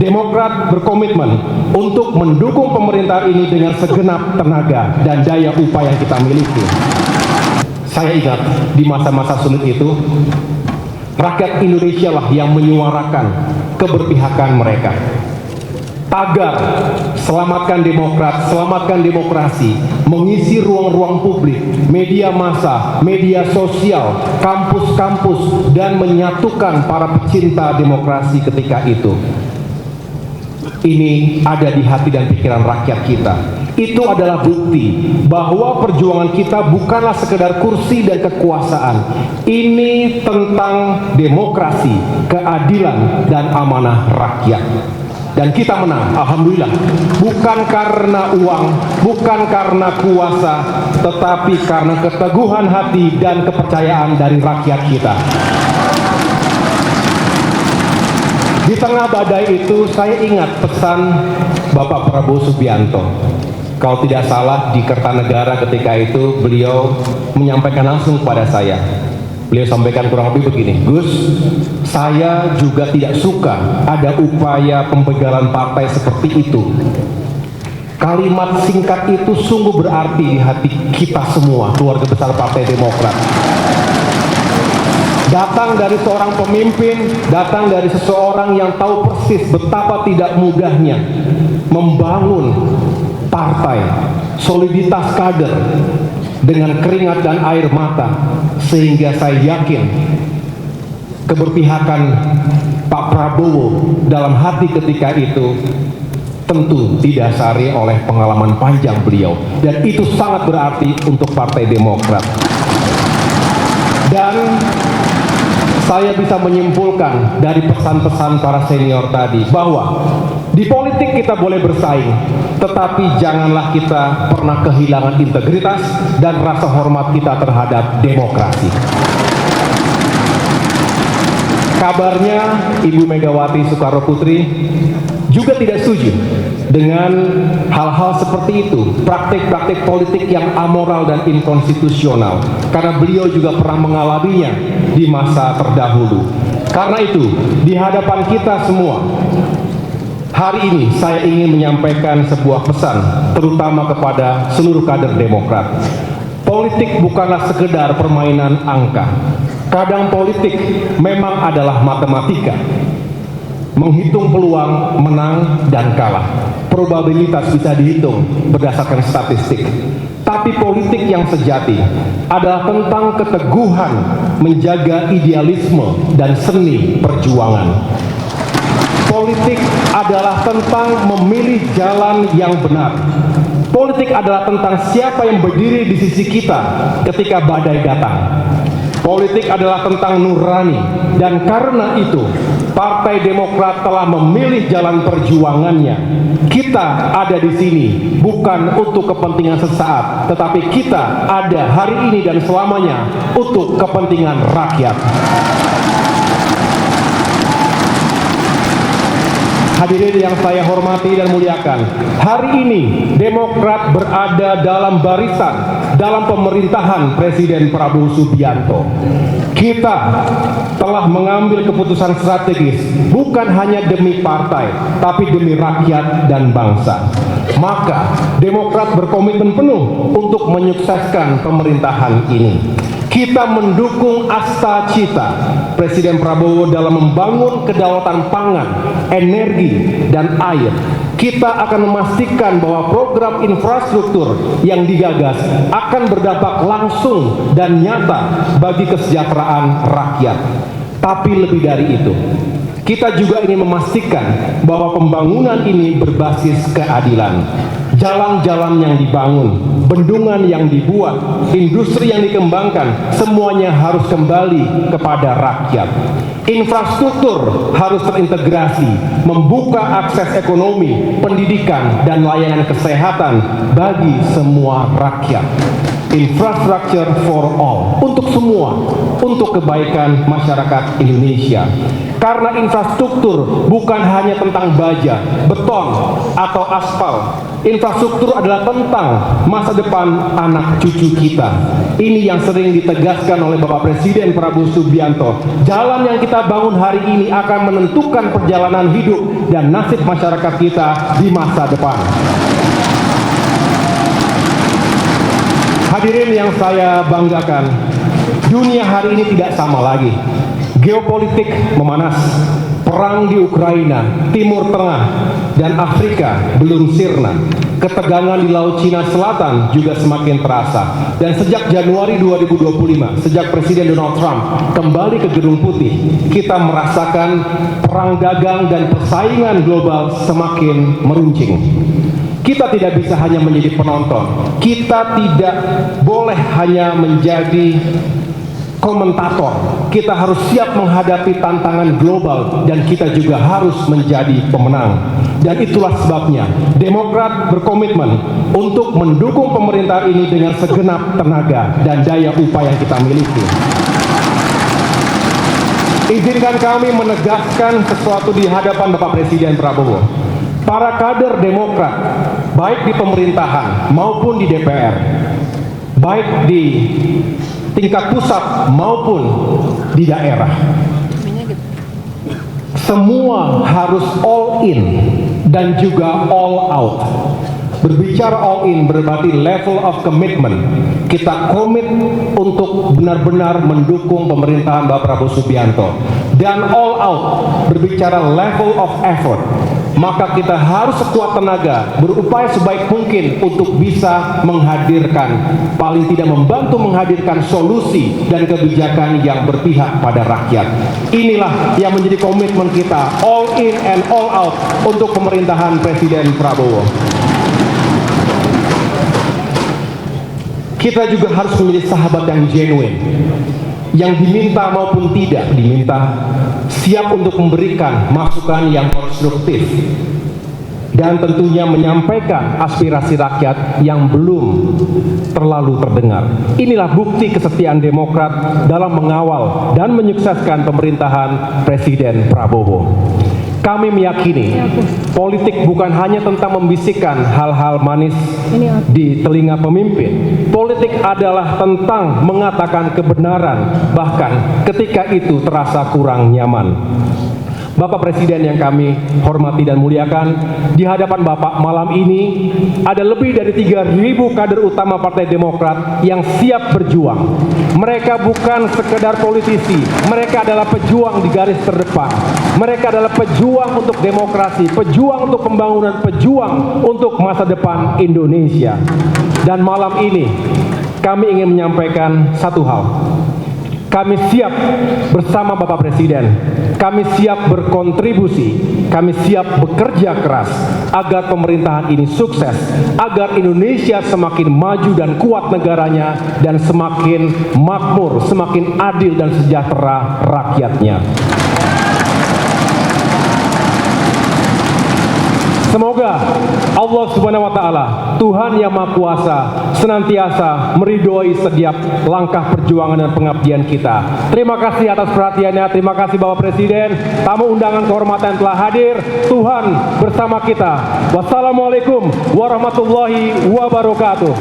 Demokrat berkomitmen untuk mendukung pemerintahan ini dengan segenap tenaga dan daya upaya yang kita miliki. Saya ingat di masa-masa sulit itu, rakyat Indonesia lah yang menyuarakan keberpihakan mereka. Tagar selamatkan Demokrat, selamatkan demokrasi, mengisi ruang-ruang publik, media massa, media sosial, kampus-kampus, dan menyatukan para pecinta demokrasi ketika itu. Ini ada di hati dan pikiran rakyat kita. Itu adalah bukti bahwa perjuangan kita bukanlah sekedar kursi dan kekuasaan. Ini tentang demokrasi, keadilan, dan amanah rakyat. Dan kita menang, alhamdulillah, bukan karena uang, bukan karena kuasa, tetapi karena keteguhan hati dan kepercayaan dari rakyat kita. Di tengah badai itu, saya ingat pesan Bapak Prabowo Subianto. Kalau tidak salah, di Kertanegara ketika itu beliau menyampaikan langsung kepada saya. Beliau sampaikan kurang lebih begini, Gus, saya juga tidak suka ada upaya pembegalan partai seperti itu. Kalimat singkat itu sungguh berarti di hati kita semua, keluarga besar Partai Demokrat. Datang dari seorang pemimpin, datang dari seseorang yang tahu persis betapa tidak mudahnya membangun partai, soliditas kader, dengan keringat dan air mata, sehingga saya yakin keberpihakan Pak Prabowo dalam hati ketika itu tentu didasari oleh pengalaman panjang beliau, dan itu sangat berarti untuk Partai Demokrat. Dan saya bisa menyimpulkan dari pesan-pesan para senior tadi bahwa di politik kita boleh bersaing, tetapi janganlah kita pernah kehilangan integritas dan rasa hormat kita terhadap demokrasi. Kabarnya Ibu Megawati Soekarno Putri juga tidak setuju dengan hal-hal seperti itu, praktik-praktik politik yang amoral dan inkonstitusional, karena beliau juga pernah mengalaminya di masa terdahulu. Karena itu, di hadapan kita semua, hari ini saya ingin menyampaikan sebuah pesan, terutama kepada seluruh kader Demokrat. Politik bukanlah sekedar permainan angka. Kadang politik memang adalah matematika. Menghitung peluang menang dan kalah. Probabilitas bisa dihitung berdasarkan statistik. Tapi politik yang sejati adalah tentang keteguhan menjaga idealisme dan seni perjuangan. Politik adalah tentang memilih jalan yang benar. Politik adalah tentang siapa yang berdiri di sisi kita ketika badai datang. Politik adalah tentang nurani, dan karena itu Partai Demokrat telah memilih jalan perjuangannya. Kita ada di sini bukan untuk kepentingan sesaat, tetapi kita ada hari ini dan selamanya untuk kepentingan rakyat. Hadirin yang saya hormati dan muliakan, hari ini Demokrat berada dalam barisan dalam pemerintahan Presiden Prabowo Subianto. Kita telah mengambil keputusan strategis bukan hanya demi partai, tapi demi rakyat dan bangsa. Maka Demokrat berkomitmen penuh untuk menyukseskan pemerintahan ini. Kita mendukung asta cita Presiden Prabowo dalam membangun kedaulatan pangan, energi, dan air. Kita akan memastikan bahwa program infrastruktur yang digagas akan berdampak langsung dan nyata bagi kesejahteraan rakyat. Tapi lebih dari itu, kita juga ingin memastikan bahwa pembangunan ini berbasis keadilan. Jalan-jalan yang dibangun, bendungan yang dibuat, industri yang dikembangkan, semuanya harus kembali kepada rakyat. Infrastruktur harus terintegrasi, membuka akses ekonomi, pendidikan, dan layanan kesehatan bagi semua rakyat. infrastructure for all, untuk semua, untuk kebaikan masyarakat Indonesia. Karena infrastruktur bukan hanya tentang baja, beton, atau aspal. Infrastruktur adalah tentang masa depan anak cucu kita. Ini yang sering ditegaskan oleh Bapak Presiden Prabowo Subianto. Jalan yang kita bangun hari ini akan menentukan perjalanan hidup dan nasib masyarakat kita di masa depan. Hadirin yang saya banggakan, dunia hari ini tidak sama lagi. Geopolitik memanas, perang di Ukraina, Timur Tengah, dan Afrika belum sirna. Ketegangan di Laut Cina Selatan juga semakin terasa. Dan sejak Januari 2025, sejak Presiden Donald Trump kembali ke Gedung Putih, kita merasakan perang dagang dan persaingan global semakin meruncing. Kita tidak bisa hanya menjadi penonton. Kita tidak boleh hanya menjadi komentator. Kita harus siap menghadapi tantangan global dan kita juga harus menjadi pemenang. Dan itulah sebabnya Demokrat berkomitmen untuk mendukung pemerintahan ini dengan segenap tenaga dan daya upaya yang kita miliki. Izinkan kami menegaskan sesuatu di hadapan Bapak Presiden Prabowo. Para kader Demokrat, baik di pemerintahan maupun di DPR, baik di tingkat pusat maupun di daerah, semua harus all in dan juga all out. Berbicara all in berarti level of commitment. Kita komit untuk benar-benar mendukung pemerintahan Bapak Prabowo Subianto. Dan all out berbicara level of effort. Maka kita harus sekuat tenaga berupaya sebaik mungkin untuk bisa menghadirkan, paling tidak membantu menghadirkan solusi dan kebijakan yang berpihak pada rakyat. Inilah yang menjadi komitmen kita, all in and all out untuk pemerintahan Presiden Prabowo. Kita juga harus menjadi sahabat yang genuine, yang diminta maupun tidak diminta, siap untuk memberikan masukan yang konstruktif, dan tentunya menyampaikan aspirasi rakyat yang belum terlalu terdengar. Inilah bukti kesetiaan Demokrat dalam mengawal dan menyukseskan pemerintahan Presiden Prabowo. Kami meyakini politik bukan hanya tentang membisikkan hal-hal manis di telinga pemimpin. Politik adalah tentang mengatakan kebenaran, bahkan ketika itu terasa kurang nyaman. Bapak Presiden yang kami hormati dan muliakan, di hadapan Bapak malam ini ada lebih dari 3.000 kader utama Partai Demokrat yang siap berjuang. Mereka bukan sekedar politisi, mereka adalah pejuang di garis terdepan. Mereka adalah pejuang untuk demokrasi, pejuang untuk pembangunan, pejuang untuk masa depan Indonesia. Dan malam ini kami ingin menyampaikan satu hal. Kami siap bersama Bapak Presiden, kami siap berkontribusi, kami siap bekerja keras agar pemerintahan ini sukses, agar Indonesia semakin maju dan kuat negaranya dan semakin makmur, semakin adil dan sejahtera rakyatnya. Semoga Allah Subhanahu wa Ta'ala, Tuhan yang Maha Kuasa, senantiasa meridhoi setiap langkah perjuangan dan pengabdian kita. Terima kasih atas perhatiannya. Terima kasih Bapak Presiden. Tamu undangan kehormatan telah hadir. Tuhan bersama kita. Wassalamualaikum warahmatullahi wabarakatuh.